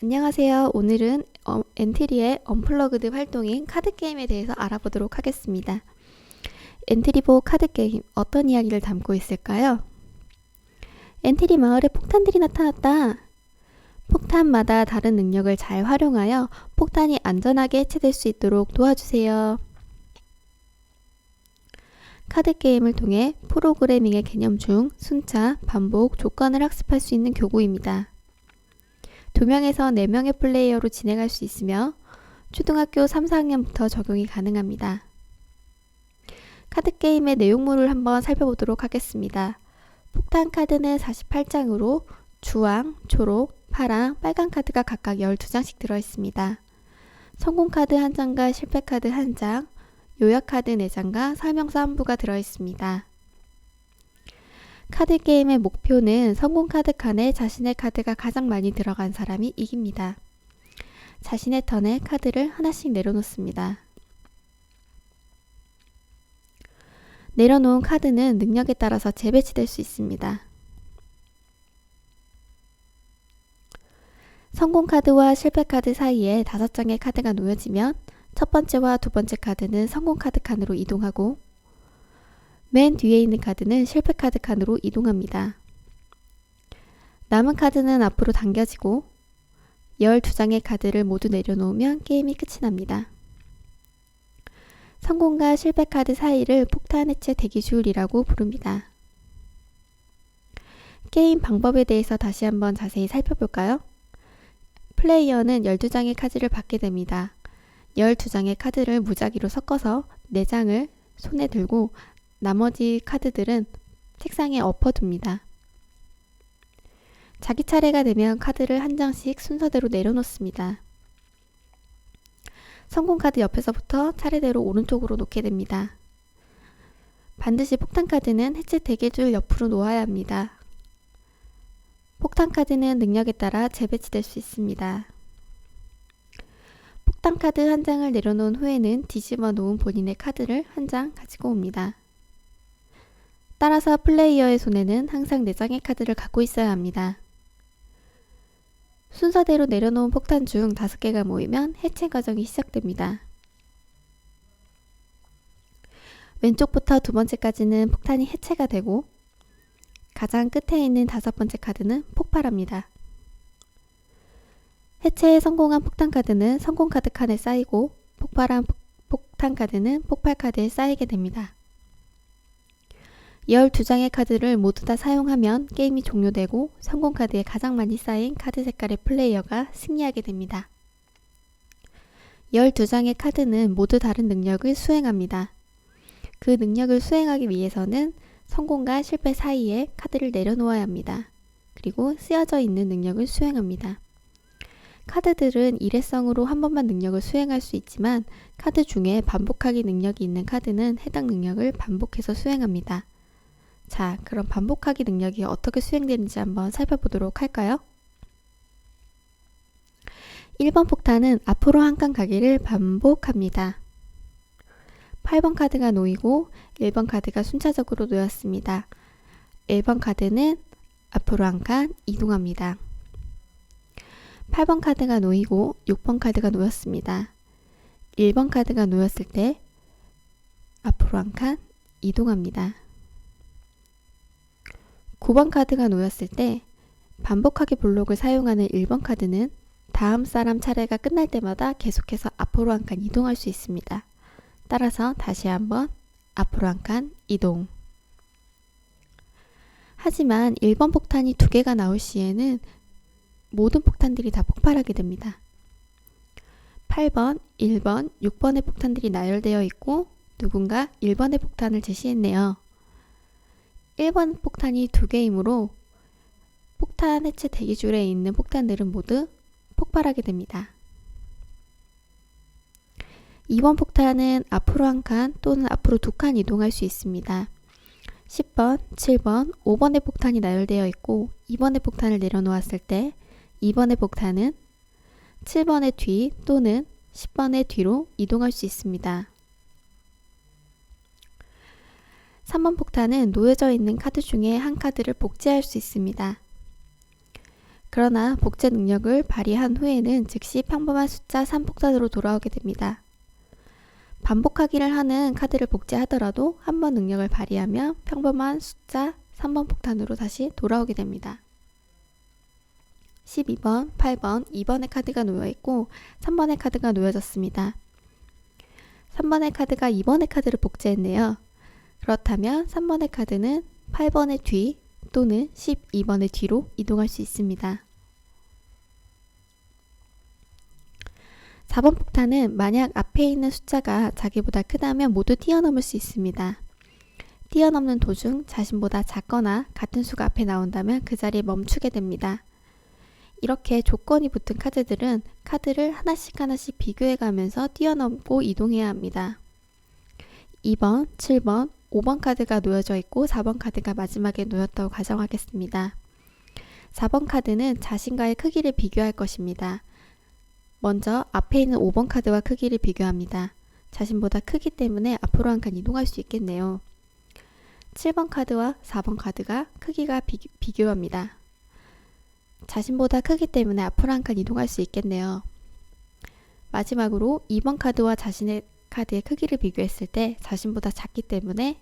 안녕하세요. 오늘은 엔트리의 언플러그드 활동인 카드게임에 대해서 알아보도록 하겠습니다. 엔트리보 카드게임, 어떤 이야기를 담고 있을까요? 엔트리 마을에 폭탄들이 나타났다. 폭탄마다 다른 능력을 잘 활용하여 폭탄이 안전하게 해체될 수 있도록 도와주세요. 카드게임을 통해 프로그래밍의 개념 중 순차, 반복, 조건을 학습할 수 있는 교구입니다. 2명에서 4명의 플레이어로 진행할 수 있으며 초등학교 3, 4학년부터 적용이 가능합니다. 카드게임의 내용물을 한번 살펴보도록 하겠습니다. 폭탄 카드는 48장으로 주황, 초록, 파랑, 빨간 카드가 각각 12장씩 들어있습니다. 성공 카드 1장과 실패 카드 1장, 요약 카드 4장과 설명서 1부가 들어있습니다. 카드게임의 목표는 성공 카드 칸에 자신의 카드가 가장 많이 들어간 사람이 이깁니다. 자신의 턴에 카드를 하나씩 내려놓습니다. 내려놓은 카드는 능력에 따라서 재배치될 수 있습니다. 성공 카드와 실패 카드 사이에 5장의 카드가 놓여지면 첫 번째와 두 번째 카드는 성공 카드 칸으로 이동하고 맨 뒤에 있는 카드는 실패 카드 칸으로 이동합니다. 남은 카드는 앞으로 당겨지고 12장의 카드를 모두 내려놓으면 게임이 끝이 납니다. 성공과 실패 카드 사이를 폭탄 해체 대기줄이라고 부릅니다. 게임 방법에 대해서 다시 한번 자세히 살펴볼까요? 플레이어는 12장의 카드를 받게 됩니다. 12장의 카드를 무작위로 섞어서 4장을 손에 들고 나머지 카드들은 책상에 엎어둡니다. 자기 차례가 되면 카드를 한 장씩 순서대로 내려놓습니다. 성공 카드 옆에서부터 차례대로 오른쪽으로 놓게 됩니다. 반드시 폭탄 카드는 해체 대기줄 옆으로 놓아야 합니다. 폭탄 카드는 능력에 따라 재배치될 수 있습니다. 폭탄 카드 한 장을 내려놓은 후에는 뒤집어 놓은 본인의 카드를 한 장 가지고 옵니다. 따라서 플레이어의 손에는 항상 4장의 카드를 갖고 있어야 합니다. 순서대로 내려놓은 폭탄 중 5개가 모이면 해체 과정이 시작됩니다. 왼쪽부터 두 번째까지는 폭탄이 해체가 되고 가장 끝에 있는 5번째 카드는 폭발합니다. 해체에 성공한 폭탄 카드는 성공 카드 칸에 쌓이고 폭발한 폭탄 카드는 폭발 카드에 쌓이게 됩니다. 12장의 카드를 모두 다 사용하면 게임이 종료되고 성공 카드에 가장 많이 쌓인 카드 색깔의 플레이어가 승리하게 됩니다. 12장의 카드는 모두 다른 능력을 수행합니다. 그 능력을 수행하기 위해서는 성공과 실패 사이에 카드를 내려놓아야 합니다. 그리고 쓰여져 있는 능력을 수행합니다. 카드들은 일회성으로 한 번만 능력을 수행할 수 있지만 카드 중에 반복하기 능력이 있는 카드는 해당 능력을 반복해서 수행합니다. 자, 그럼 반복하기 능력이 어떻게 수행되는지 한번 살펴보도록 할까요? 1번 폭탄은 앞으로 한 칸 가기를 반복합니다. 8번 카드가 놓이고 1번 카드가 순차적으로 놓였습니다. 1번 카드는 앞으로 한 칸 이동합니다. 8번 카드가 놓이고 6번 카드가 놓였습니다. 1번 카드가 놓였을 때 앞으로 한 칸 이동합니다. 9번 카드가 놓였을 때 반복하기 블록을 사용하는 1번 카드는 다음 사람 차례가 끝날 때마다 계속해서 앞으로 한 칸 이동할 수 있습니다. 따라서 다시 한번 앞으로 한 칸 이동. 하지만 1번 폭탄이 2개가 나올 시에는 모든 폭탄들이 다 폭발하게 됩니다. 8번, 1번, 6번의 폭탄들이 나열되어 있고 누군가 1번의 폭탄을 제시했네요. 1번 폭탄이 2개이므로 폭탄 해체 대기줄에 있는 폭탄들은 모두 폭발하게 됩니다. 2번 폭탄은 앞으로 한 칸 또는 앞으로 2칸 이동할 수 있습니다. 10번, 7번, 5번의 폭탄이 나열되어 있고 2번의 폭탄을 내려놓았을 때 2번의 폭탄은 7번의 뒤 또는 10번의 뒤로 이동할 수 있습니다. 3번 폭탄은 놓여져 있는 카드 중에 한 카드를 복제할 수 있습니다. 그러나 복제 능력을 발휘한 후에는 즉시 평범한 숫자 3폭탄으로 돌아오게 됩니다. 반복하기를 하는 카드를 복제하더라도 한 번 능력을 발휘하면 평범한 숫자 3번 폭탄으로 다시 돌아오게 됩니다. 12번, 8번, 2번의 카드가 놓여있고 3번의 카드가 놓여졌습니다. 3번의 카드가 2번의 카드를 복제했네요. 그렇다면 3번의 카드는 8번의 뒤 또는 12번의 뒤로 이동할 수 있습니다. 4번 폭탄은 만약 앞에 있는 숫자가 자기보다 크다면 모두 뛰어넘을 수 있습니다. 뛰어넘는 도중 자신보다 작거나 같은 수가 앞에 나온다면 그 자리에 멈추게 됩니다. 이렇게 조건이 붙은 카드들은 카드를 하나씩 비교해 가면서 뛰어넘고 이동해야 합니다. 2번, 7번, 5번 카드가 놓여져 있고 4번 카드가 마지막에 놓였다고 가정하겠습니다. 4번 카드는 자신과의 크기를 비교할 것입니다. 먼저 앞에 있는 5번 카드와 크기를 비교합니다. 자신보다 크기 때문에 앞으로 한 칸 이동할 수 있겠네요. 7번 카드와 4번 카드가 크기가 비교합니다. 자신보다 크기 때문에 앞으로 한 칸 이동할 수 있겠네요. 마지막으로 2번 카드와 자신의 카드의 크기를 비교했을 때 자신보다 작기 때문에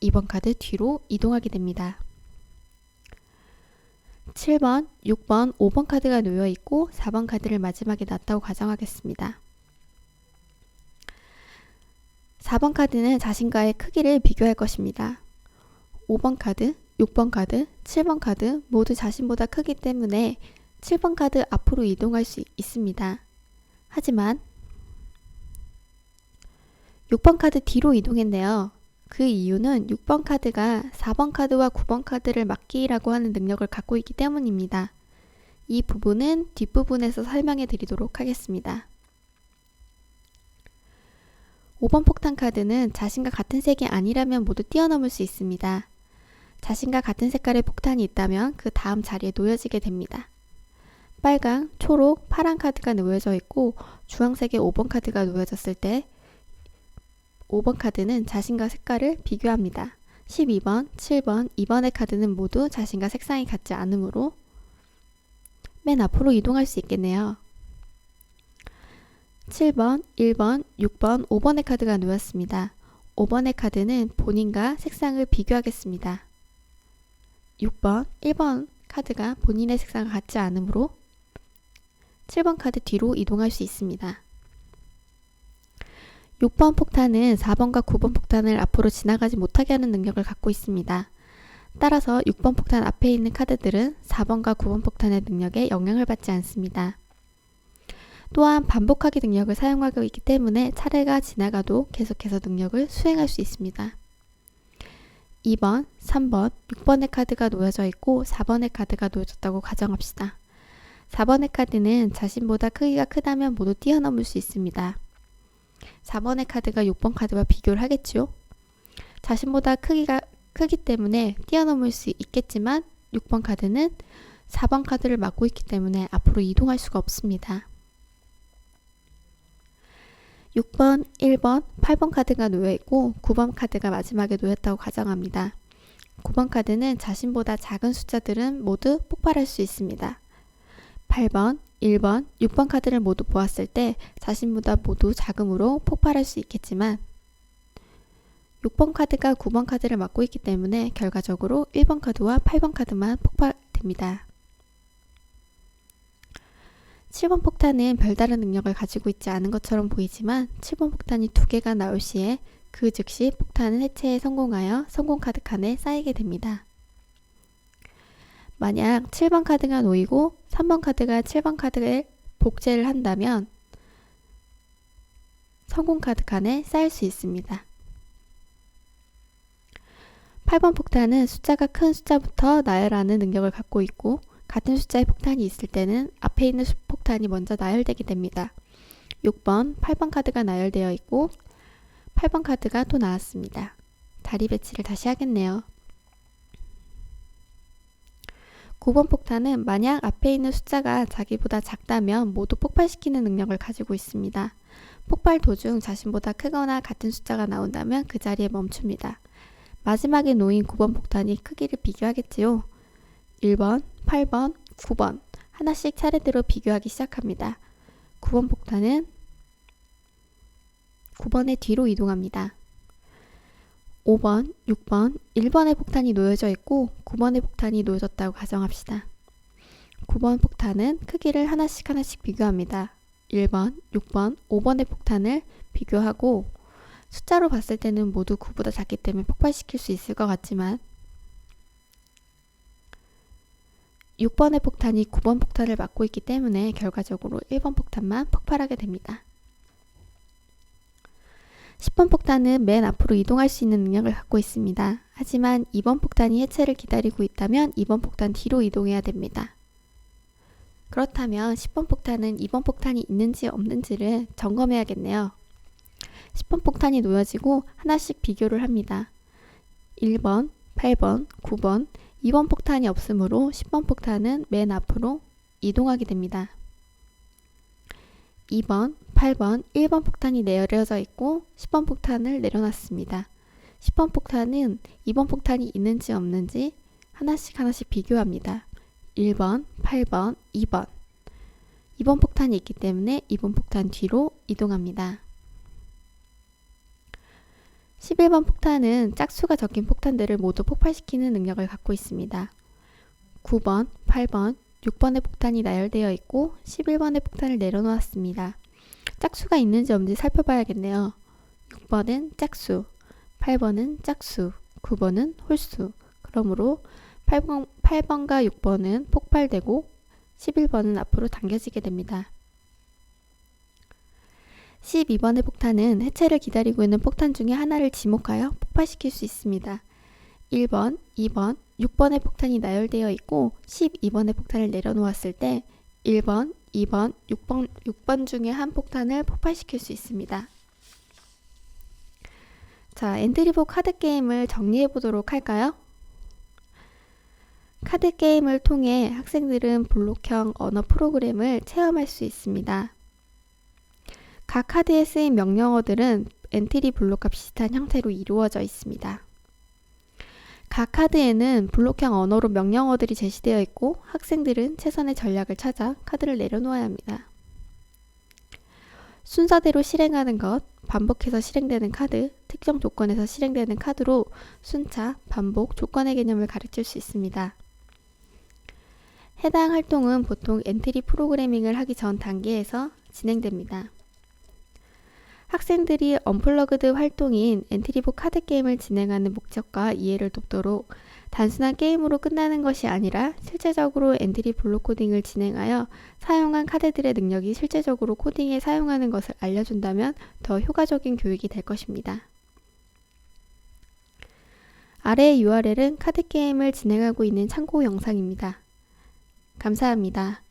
2번 카드 뒤로 이동하게 됩니다. 7번, 6번, 5번 카드가 놓여있고 4번 카드를 마지막에 놨다고 가정하겠습니다. 4번 카드는 자신과의 크기를 비교할 것입니다. 5번 카드, 6번 카드, 7번 카드 모두 자신보다 크기 때문에 7번 카드 앞으로 이동할 수 있습니다. 하지만 6번 카드 뒤로 이동했네요. 그 이유는 6번 카드가 4번 카드와 9번 카드를 막기라고 하는 능력을 갖고 있기 때문입니다. 이 부분은 뒷부분에서 설명해 드리도록 하겠습니다. 5번 폭탄 카드는 자신과 같은 색이 아니라면 모두 뛰어넘을 수 있습니다. 자신과 같은 색깔의 폭탄이 있다면 그 다음 자리에 놓여지게 됩니다. 빨강, 초록, 파란 카드가 놓여져 있고 주황색의 5번 카드가 놓여졌을 때 5번 카드는 자신과 색깔을 비교합니다. 12번, 7번, 2번의 카드는 모두 자신과 색상이 같지 않으므로 맨 앞으로 이동할 수 있겠네요. 7번, 1번, 6번, 5번의 카드가 놓였습니다. 5번의 카드는 본인과 색상을 비교하겠습니다. 6번, 1번 카드가 본인의 색상과 같지 않으므로 7번 카드 뒤로 이동할 수 있습니다. 6번 폭탄은 4번과 9번 폭탄을 앞으로 지나가지 못하게 하는 능력을 갖고 있습니다. 따라서 6번 폭탄 앞에 있는 카드들은 4번과 9번 폭탄의 능력에 영향을 받지 않습니다. 또한 반복하기 능력을 사용하고 있기 때문에 차례가 지나가도 계속해서 능력을 수행할 수 있습니다. 2번, 3번, 6번의 카드가 놓여져 있고 4번의 카드가 놓여졌다고 가정합시다. 4번의 카드는 자신보다 크기가 크다면 모두 뛰어넘을 수 있습니다. 4번의 카드가 6번 카드와 비교를 하겠죠. 자신보다 크기가 크기 때문에 뛰어넘을 수 있겠지만 6번 카드는 4번 카드를 막고 있기 때문에 앞으로 이동할 수가 없습니다. 6번, 1번, 8번 카드가 놓여있고 9번 카드가 마지막에 놓였다고 가정합니다. 9번 카드는 자신보다 작은 숫자들은 모두 폭발할 수 있습니다. 8번, 1번, 6번 카드를 모두 보았을 때 자신보다 모두 작음으로 폭발할 수 있겠지만 6번 카드가 9번 카드를 막고 있기 때문에 결과적으로 1번 카드와 8번 카드만 폭발됩니다. 7번 폭탄은 별다른 능력을 가지고 있지 않은 것처럼 보이지만 7번 폭탄이 2개가 나올 시에 그 즉시 폭탄은 해체에 성공하여 성공 카드 칸에 쌓이게 됩니다. 만약 7번 카드가 놓이고 3번 카드가 7번 카드를 복제를 한다면 성공 카드 칸에 쌓일 수 있습니다. 8번 폭탄은 숫자가 큰 숫자부터 나열하는 능력을 갖고 있고 같은 숫자의 폭탄이 있을 때는 앞에 있는 폭탄이 먼저 나열되게 됩니다. 6번, 8번 카드가 나열되어 있고 8번 카드가 또 나왔습니다. 다리 배치를 다시 하겠네요. 9번 폭탄은 만약 앞에 있는 숫자가 자기보다 작다면 모두 폭발시키는 능력을 가지고 있습니다. 폭발 도중 자신보다 크거나 같은 숫자가 나온다면 그 자리에 멈춥니다. 마지막에 놓인 9번 폭탄이 크기를 비교하겠지요. 1번, 8번, 9번 하나씩 차례대로 비교하기 시작합니다. 9번 폭탄은 9번의 뒤로 이동합니다. 5번, 6번, 1번의 폭탄이 놓여져 있고 9번의 폭탄이 놓여졌다고 가정합시다. 9번 폭탄은 크기를 하나씩 비교합니다. 1번, 6번, 5번의 폭탄을 비교하고 숫자로 봤을 때는 모두 9보다 작기 때문에 폭발시킬 수 있을 것 같지만 6번의 폭탄이 9번 폭탄을 막고 있기 때문에 결과적으로 1번 폭탄만 폭발하게 됩니다. 10번 폭탄은 맨 앞으로 이동할 수 있는 능력을 갖고 있습니다. 하지만 2번 폭탄이 해체를 기다리고 있다면 2번 폭탄 뒤로 이동해야 됩니다. 그렇다면 10번 폭탄은 2번 폭탄이 있는지 없는지를 점검해야겠네요. 10번 폭탄이 놓여지고 하나씩 비교를 합니다. 1번, 8번, 9번, 2번 폭탄이 없으므로 10번 폭탄은 맨 앞으로 이동하게 됩니다. 2번, 8번, 1번 폭탄이 내려져 있고 10번 폭탄을 내려놨습니다. 10번 폭탄은 2번 폭탄이 있는지 없는지 하나씩 비교합니다. 1번, 8번, 2번. 2번 폭탄이 있기 때문에 2번 폭탄 뒤로 이동합니다. 11번 폭탄은 짝수가 적힌 폭탄들을 모두 폭발시키는 능력을 갖고 있습니다. 9번, 8번, 6번의 폭탄이 나열되어 있고 11번의 폭탄을 내려놓았습니다. 짝수가 있는지 없는지 살펴봐야겠네요. 6번은 짝수, 8번은 짝수, 9번은 홀수. 그러므로 8번과 6번은 폭발되고 11번은 앞으로 당겨지게 됩니다. 12번의 폭탄은 해체를 기다리고 있는 폭탄 중에 하나를 지목하여 폭발시킬 수 있습니다. 1번, 2번, 6번의 폭탄이 나열되어 있고 12번의 폭탄을 내려놓았을 때 1번, 2번, 6번 중에 한 폭탄을 폭발시킬 수 있습니다. 자, 엔트리보 카드 게임을 정리해 보도록 할까요? 카드 게임을 통해 학생들은 블록형 언어 프로그램을 체험할 수 있습니다. 각 카드에 쓰인 명령어들은 엔트리 블록과 비슷한 형태로 이루어져 있습니다. 각 카드에는 블록형 언어로 명령어들이 제시되어 있고 학생들은 최선의 전략을 찾아 카드를 내려놓아야 합니다. 순서대로 실행하는 것, 반복해서 실행되는 카드, 특정 조건에서 실행되는 카드로 순차, 반복, 조건의 개념을 가르칠 수 있습니다. 해당 활동은 보통 엔트리 프로그래밍을 하기 전 단계에서 진행됩니다. 학생들이 언플러그드 활동인 엔트리보 카드 게임을 진행하는 목적과 이해를 돕도록 단순한 게임으로 끝나는 것이 아니라 실제적으로 엔트리 블록 코딩을 진행하여 사용한 카드들의 능력이 실제적으로 코딩에 사용하는 것을 알려준다면 더 효과적인 교육이 될 것입니다. 아래의 URL은 카드 게임을 진행하고 있는 참고 영상입니다. 감사합니다.